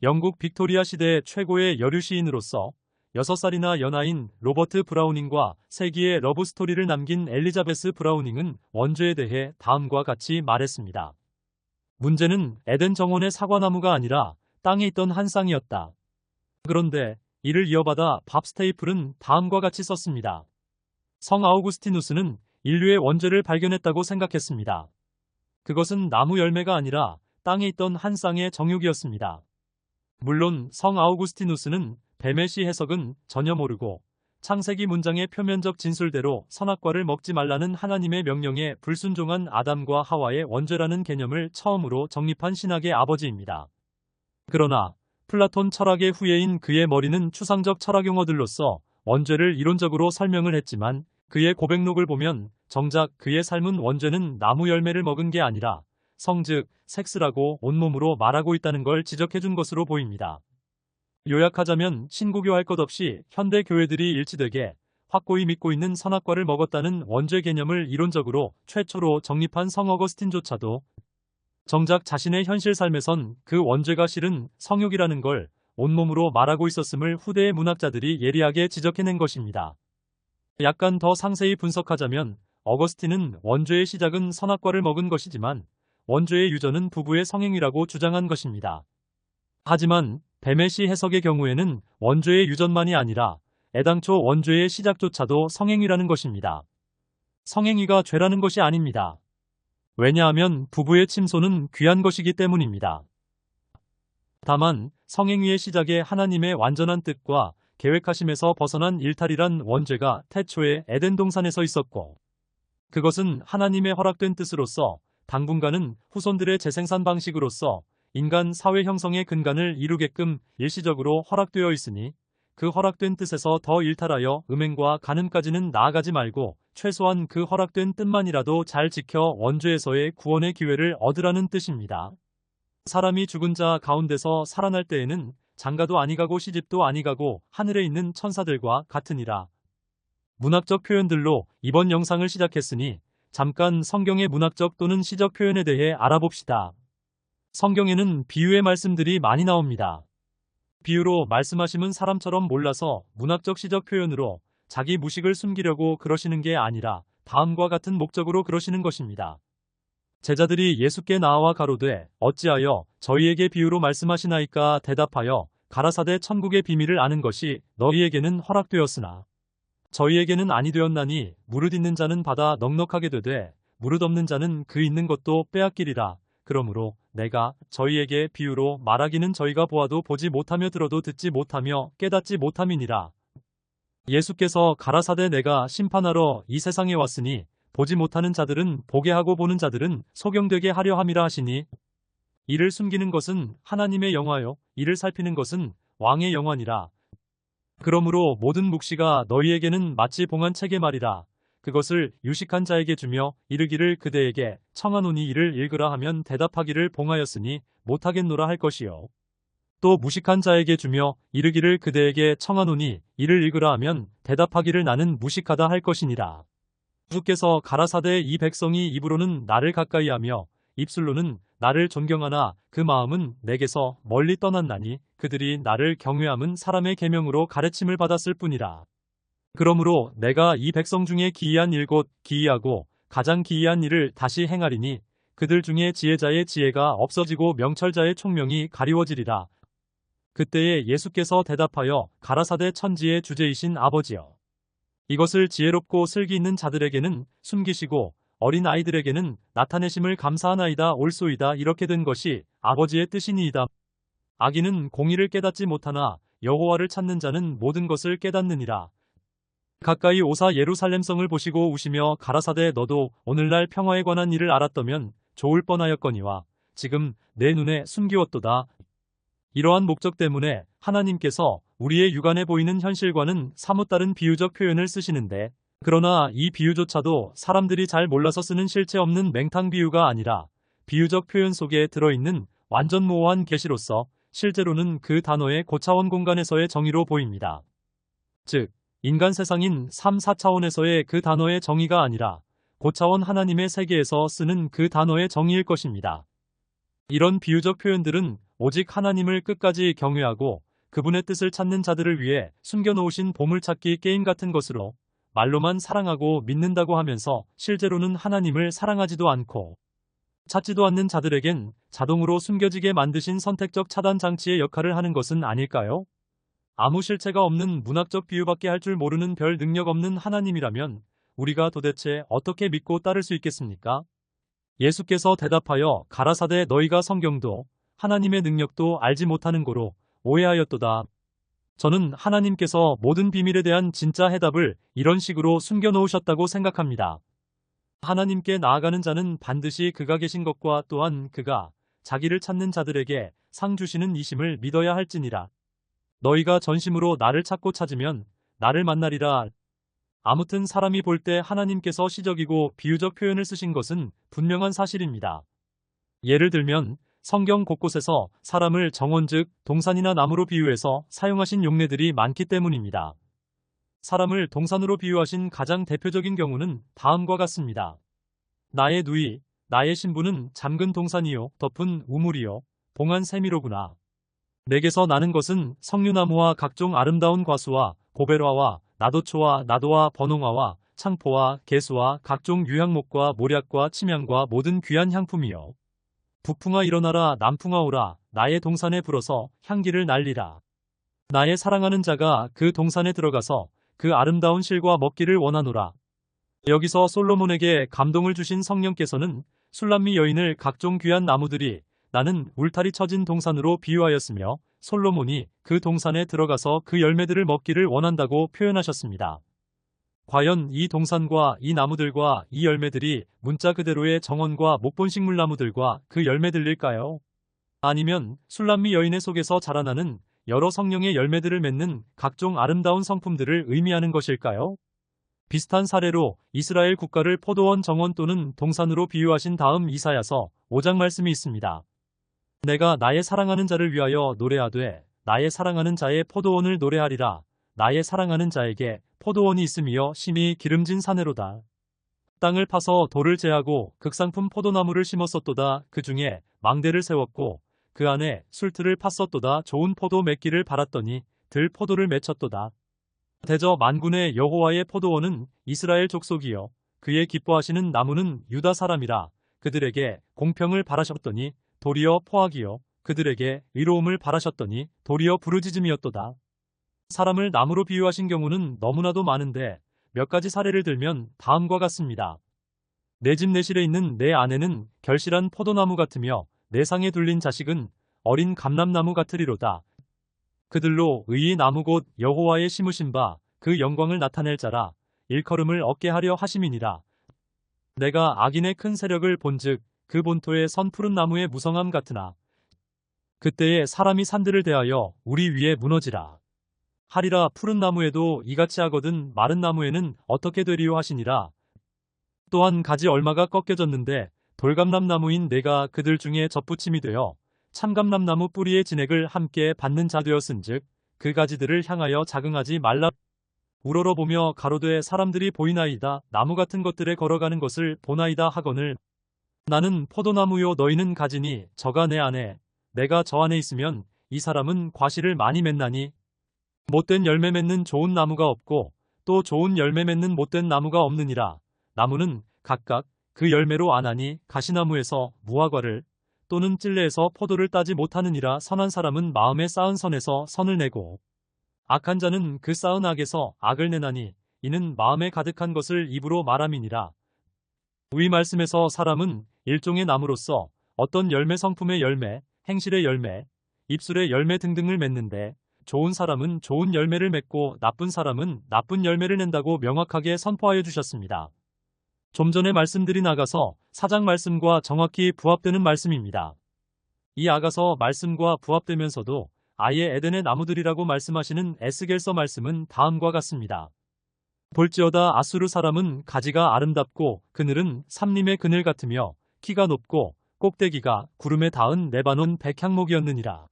영국 빅토리아 시대 최고의 여류 시인으로서 6살이나 연하인 로버트 브라우닝과 세기의 러브스토리를 남긴 엘리자베스 브라우닝은 원죄에 대해 다음과 같이 말했습니다. 문제는 에덴 정원의 사과나무가 아니라 땅에 있던 한 쌍이었다. 그런데 이를 이어받아 밥 스테이플은 다음과 같이 썼습니다. 성 아우구스티누스는 인류의 원죄를 발견했다고 생각했습니다. 그것은 나무 열매가 아니라 땅에 있던 한 쌍의 정육이었습니다. 물론 성 아우구스티누스는 뱀의 시 해석은 전혀 모르고 창세기 문장의 표면적 진술대로 선악과를 먹지 말라는 하나님의 명령에 불순종한 아담과 하와의 원죄라는 개념을 처음으로 정립한 신학의 아버지입니다. 그러나 플라톤 철학의 후예인 그의 머리는 추상적 철학 용어들로서 원죄를 이론적으로 설명을 했지만 그의 고백록을 보면 정작 그의 삶은 원죄는 나무 열매를 먹은 게 아니라 성 즉 섹스라고 온몸으로 말하고 있다는 걸 지적해준 것으로 보입니다. 요약하자면 신구교할 것 없이 현대 교회들이 일치되게 확고히 믿고 있는 선악과를 먹었다는 원죄 개념을 이론적으로 최초로 정립한 성 어거스틴조차도 정작 자신의 현실 삶에선 그 원죄가 실은 성욕이라는 걸 온몸으로 말하고 있었음을 후대의 문학자들이 예리하게 지적해낸 것입니다. 약간 더 상세히 분석하자면 어거스틴은 원죄의 시작은 선악과를 먹은 것이지만 원죄의 유전은 부부의 성행위라고 주장한 것입니다. 하지만 뱀의 시 해석의 경우에는 원죄의 유전만이 아니라 애당초 원죄의 시작조차도 성행위라는 것입니다. 성행위가 죄라는 것이 아닙니다. 왜냐하면 부부의 침소는 귀한 것이기 때문입니다. 다만 성행위의 시작에 하나님의 완전한 뜻과 계획하심에서 벗어난 일탈이란 원죄가 태초에 에덴 동산에서 있었고 그것은 하나님의 허락된 뜻으로서 당분간은 후손들의 재생산 방식으로서 인간 사회 형성의 근간을 이루게끔 일시적으로 허락되어 있으니 그 허락된 뜻에서 더 일탈하여 음행과 간음까지는 나아가지 말고 최소한 그 허락된 뜻만이라도 잘 지켜 원죄에서의 구원의 기회를 얻으라는 뜻입니다. 사람이 죽은 자 가운데서 살아날 때에는 장가도 아니 가고 시집도 아니 가고 하늘에 있는 천사들과 같으니라. 문학적 표현들로 이번 영상을 시작했으니 잠깐 성경의 문학적 또는 시적 표현에 대해 알아봅시다. 성경에는 비유의 말씀들이 많이 나옵니다. 비유로 말씀하심은 사람처럼 몰라서 문학적 시적 표현으로 자기 무식을 숨기려고 그러시는 게 아니라 다음과 같은 목적으로 그러시는 것입니다. 제자들이 예수께 나와 가로되 어찌하여 저희에게 비유로 말씀하시나이까 대답하여 가라사대 천국의 비밀을 아는 것이 너희에게는 허락되었으나 저희에게는 아니 되었나니 무릇 있는 자는 받아 넉넉하게 되되 무릇 없는 자는 그 있는 것도 빼앗기리라. 그러므로 내가 저희에게 비유로 말하기는 저희가 보아도 보지 못하며 들어도 듣지 못하며 깨닫지 못함이니라. 예수께서 가라사대 내가 심판하러 이 세상에 왔으니 보지 못하는 자들은 보게 하고 보는 자들은 소경되게 하려 함이라 하시니 이를 숨기는 것은 하나님의 영화요 이를 살피는 것은 왕의 영화니라. 그러므로 모든 묵시가 너희에게는 마치 봉한 책의 말이라. 그것을 유식한 자에게 주며 이르기를 그대에게 청하노니 이를 읽으라 하면 대답하기를 봉하였으니 못하겠노라 할 것이요. 또 무식한 자에게 주며 이르기를 그대에게 청하노니 이를 읽으라 하면 대답하기를 나는 무식하다 할 것이니라. 주께서 가라사대 이 백성이 입으로는 나를 가까이하며 입술로는 나를 존경하나 그 마음은 내게서 멀리 떠났나니 그들이 나를 경외함은 사람의 계명으로 가르침을 받았을 뿐이라. 그러므로 내가 이 백성 중에 기이한 일 곧 기이하고 가장 기이한 일을 다시 행하리니 그들 중에 지혜자의 지혜가 없어지고 명철자의 총명이 가리워지리라. 그때에 예수께서 대답하여 가라사대 천지의 주제이신 아버지여 이것을 지혜롭고 슬기 있는 자들에게는 숨기시고 어린 아이들에게는 나타내심을 감사하나이다 올소이다 이렇게 된 것이 아버지의 뜻이니이다. 악인은 공의를 깨닫지 못하나 여호와를 찾는 자는 모든 것을 깨닫느니라. 가까이 오사 예루살렘 성을 보시고 우시며 가라사대 너도 오늘날 평화에 관한 일을 알았더면 좋을 뻔하였거니와 지금 내 눈에 숨기웠도다. 이러한 목적 때문에 하나님께서 우리의 육안에 보이는 현실과는 사뭇 다른 비유적 표현을 쓰시는데 그러나 이 비유조차도 사람들이 잘 몰라서 쓰는 실체 없는 맹탕 비유가 아니라 비유적 표현 속에 들어있는 완전 모호한 계시로서 실제로는 그 단어의 고차원 공간에서의 정의로 보입니다. 즉 인간 세상인 3, 4차원에서의 그 단어의 정의가 아니라 고차원 하나님의 세계에서 쓰는 그 단어의 정의일 것입니다. 이런 비유적 표현들은 오직 하나님을 끝까지 경외하고 그분의 뜻을 찾는 자들을 위해 숨겨놓으신 보물찾기 게임 같은 것으로 말로만 사랑하고 믿는다고 하면서 실제로는 하나님을 사랑하지도 않고 찾지도 않는 자들에겐 자동으로 숨겨지게 만드신 선택적 차단 장치의 역할을 하는 것은 아닐까요? 아무 실체가 없는 문학적 비유밖에 할 줄 모르는 별 능력 없는 하나님이라면 우리가 도대체 어떻게 믿고 따를 수 있겠습니까? 예수께서 대답하여 가라사대 너희가 성경도 하나님의 능력도 알지 못하는 고로 오해하였도다. 저는 하나님께서 모든 비밀에 대한 진짜 해답을 이런 식으로 숨겨놓으셨다고 생각합니다. 하나님께 나아가는 자는 반드시 그가 계신 것과 또한 그가 자기를 찾는 자들에게 상 주시는 이심을 믿어야 할지니라. 너희가 전심으로 나를 찾고 찾으면 나를 만나리라. 아무튼 사람이 볼 때 하나님께서 시적이고 비유적 표현을 쓰신 것은 분명한 사실입니다. 예를 들면 성경 곳곳에서 사람을 정원 즉 동산이나 나무로 비유해서 사용하신 용례들이 많기 때문입니다. 사람을 동산으로 비유하신 가장 대표적인 경우는 다음과 같습니다. 나의 누이, 나의 신부는 잠근 동산이요 덮은 우물이요 봉한 세미로구나. 내게서 나는 것은 석류나무와 각종 아름다운 과수와 고벨화와 나도초와 나도와 버농화와 창포와 개수와 각종 유향목과 모략과 침향과 모든 귀한 향품이요. 북풍아 일어나라 남풍아 오라 나의 동산에 불어서 향기를 날리라. 나의 사랑하는 자가 그 동산에 들어가서 그 아름다운 실과 먹기를 원하노라. 여기서 솔로몬에게 감동을 주신 성령께서는 술람미 여인을 각종 귀한 나무들이 나는 울타리 쳐진 동산으로 비유하였으며 솔로몬이 그 동산에 들어가서 그 열매들을 먹기를 원한다고 표현하셨습니다. 과연 이 동산과 이 나무들과 이 열매들이 문자 그대로의 정원과 목본식물나무들과 그 열매들일까요? 아니면 술람미 여인의 속에서 자라나는 여러 성령의 열매들을 맺는 각종 아름다운 성품들을 의미하는 것일까요? 비슷한 사례로 이스라엘 국가를 포도원 정원 또는 동산으로 비유하신 다음 이사야서 5장 말씀이 있습니다. 내가 나의 사랑하는 자를 위하여 노래하되 나의 사랑하는 자의 포도원을 노래하리라. 나의 사랑하는 자에게 포도원이 있으며 심히 기름진 사내로다. 땅을 파서 돌을 제하고 극상품 포도나무를 심었었도다. 그 중에 망대를 세웠고 그 안에 술틀을 팠었도다. 좋은 포도 맺기를 바랐더니 들 포도를 맺혔도다. 대저 만군의 여호와의 포도원은 이스라엘 족속이요 그의 기뻐하시는 나무는 유다 사람이라. 그들에게 공평을 바라셨더니 도리어 포악이요 그들에게 의로움을 바라셨더니 도리어 부르짖음이었도다. 사람을 나무로 비유하신 경우는 너무나도 많은데 몇 가지 사례를 들면 다음과 같습니다. 내 집 내실에 있는 내 아내는 결실한 포도나무 같으며 내 상에 둘린 자식은 어린 감람나무 같으리로다. 그들로 의의 나무 곧 여호와의 심으신 바 그 영광을 나타낼 자라 일컬음을 얻게 하려 하심이니라. 내가 악인의 큰 세력을 본즉 그 본토의 선 푸른 나무의 무성함 같으나 그때에 사람이 산들을 대하여 우리 위에 무너지라 하리라. 푸른 나무에도 이같이 하거든 마른 나무에는 어떻게 되리요 하시니라. 또한 가지 얼마가 꺾여졌는데 돌감람나무인 내가 그들 중에 젖붙임이 되어 참감람나무 뿌리의 진액을 함께 받는 자 되었은즉 그 가지들을 향하여 자긍하지 말라. 우러러보며 가로되 사람들이 보이나이다. 나무 같은 것들에 걸어가는 것을 보나이다 하거늘 나는 포도나무요 너희는 가지니 저가 내 안에 내가 저 안에 있으면 이 사람은 과실을 많이 맺나니 못된 열매 맺는 좋은 나무가 없고 또 좋은 열매 맺는 못된 나무가 없느니라. 나무는 각각 그 열매로 아나니 가시나무에서 무화과를 또는 찔레에서 포도를 따지 못하느니라. 선한 사람은 마음에 쌓은 선에서 선을 내고 악한 자는 그 쌓은 악에서 악을 내나니 이는 마음에 가득한 것을 입으로 말함이니라. 위 말씀에서 사람은 일종의 나무로서 어떤 열매 성품의 열매, 행실의 열매, 입술의 열매 등등을 맺는데 좋은 사람은 좋은 열매를 맺고 나쁜 사람은 나쁜 열매를 낸다고 명확하게 선포하여 주셨습니다. 좀 전에 말씀드린 아가서 4장 말씀과 정확히 부합되는 말씀입니다. 이 아가서 말씀과 부합되면서도 아예 에덴의 나무들이라고 말씀하시는 에스겔서 말씀은 다음과 같습니다. 볼지어다 아수르 사람은 가지가 아름답고 그늘은 삼림의 그늘 같으며 키가 높고 꼭대기가 구름에 닿은 레바논 백향목이었느니라.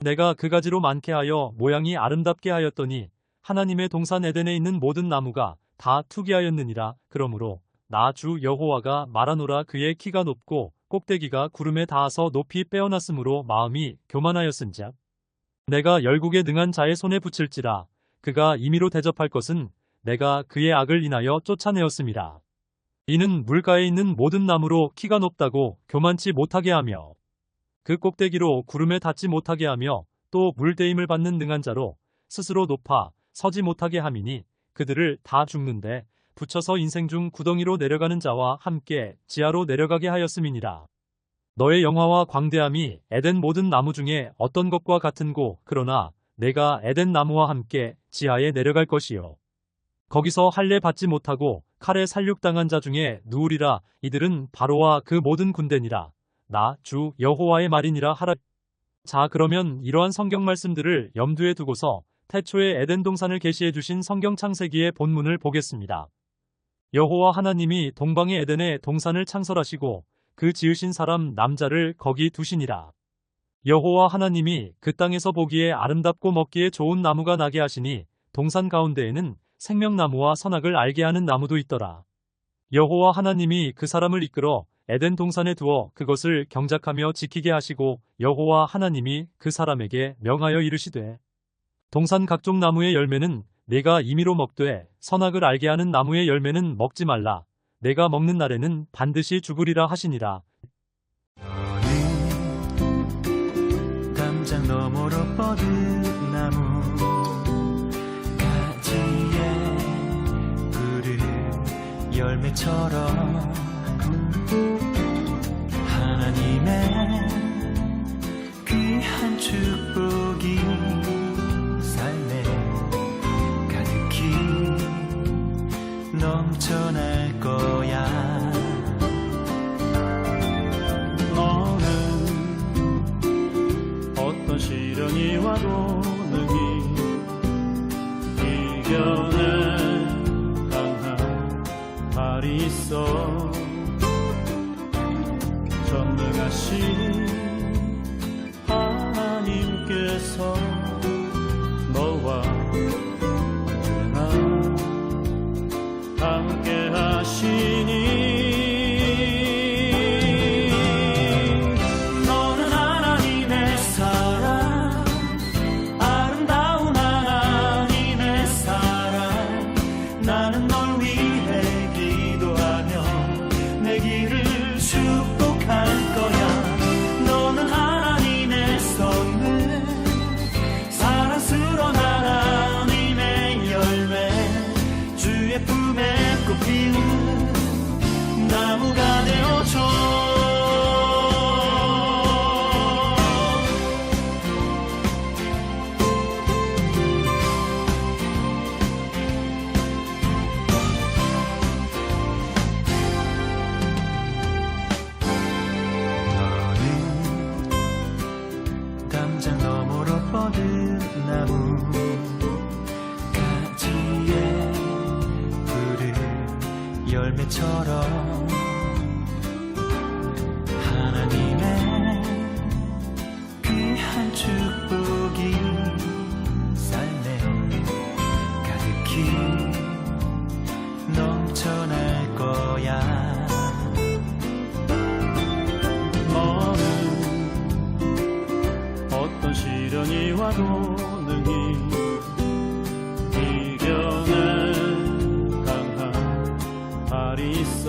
내가 그 가지로 많게 하여 모양이 아름답게 하였더니 하나님의 동산 에덴에 있는 모든 나무가 다 투기하였느니라. 그러므로 나 주 여호와가 말하노라. 그의 키가 높고 꼭대기가 구름에 닿아서 높이 빼어났으므로 마음이 교만하였은즉 내가 열국에 능한 자의 손에 붙일지라. 그가 임의로 대접할 것은 내가 그의 악을 인하여 쫓아내었음이라. 이는 물가에 있는 모든 나무로 키가 높다고 교만치 못하게 하며 그 꼭대기로 구름에 닿지 못하게 하며 또 물대임을 받는 능한 자로 스스로 높아 서지 못하게 함이니 그들을 다 죽는데 붙여서 인생 중 구덩이로 내려가는 자와 함께 지하로 내려가게 하였음이니라. 너의 영화와 광대함이 에덴 모든 나무 중에 어떤 것과 같은고 그러나 내가 에덴 나무와 함께 지하에 내려갈 것이요. 거기서 할례 받지 못하고 칼에 살육당한 자 중에 누우리라. 이들은 바로와 그 모든 군대니라. 나 주 여호와의 말이니라 하라. 자, 그러면 이러한 성경 말씀들을 염두에 두고서 태초에 에덴 동산을 계시해 주신 성경 창세기의 본문을 보겠습니다. 여호와 하나님이 동방의 에덴에 동산을 창설하시고 그 지으신 사람 남자를 거기 두시니라. 여호와 하나님이 그 땅에서 보기에 아름답고 먹기에 좋은 나무가 나게 하시니 동산 가운데에는 생명나무와 선악을 알게 하는 나무도 있더라. 여호와 하나님이 그 사람을 이끌어 에덴 동산에 두어 그것을 경작하며 지키게 하시고 여호와 하나님이 그 사람에게 명하여 이르시되 동산 각종 나무의 열매는 내가 임의로 먹되 선악을 알게 하는 나무의 열매는 먹지 말라. 내가 먹는 날에는 반드시 죽으리라 하시니라. 너는 담장 너머로 뻗은 나무 가지에 푸른 열매처럼 하나님의 귀한 축복이 삶에 가득히 넘쳐날 거야. 너는 어떤 시련이 와도 능히 이겨낼 강한 발이 있어. 전능하신 하나님께서 너와 언제나 함께 하시니 너는 하나님의 사랑, 아름다운 하나님의 사랑. 나는 널 위해 기도하며 내 길을 축복할 거야. 너는 하나님의 선물, 사랑스러운 하나님의 열매, 주의 품에 꽃피는 나무가 되어줘. 너는 담장 너머로 뻗은 나무 가지에 푸른 열매처럼 하나님의 귀한 축복이 삶에 가득히 넘쳐날 거야. 너는 어떤 시련이 와도 능히 이겨낼 강한 발이 있어.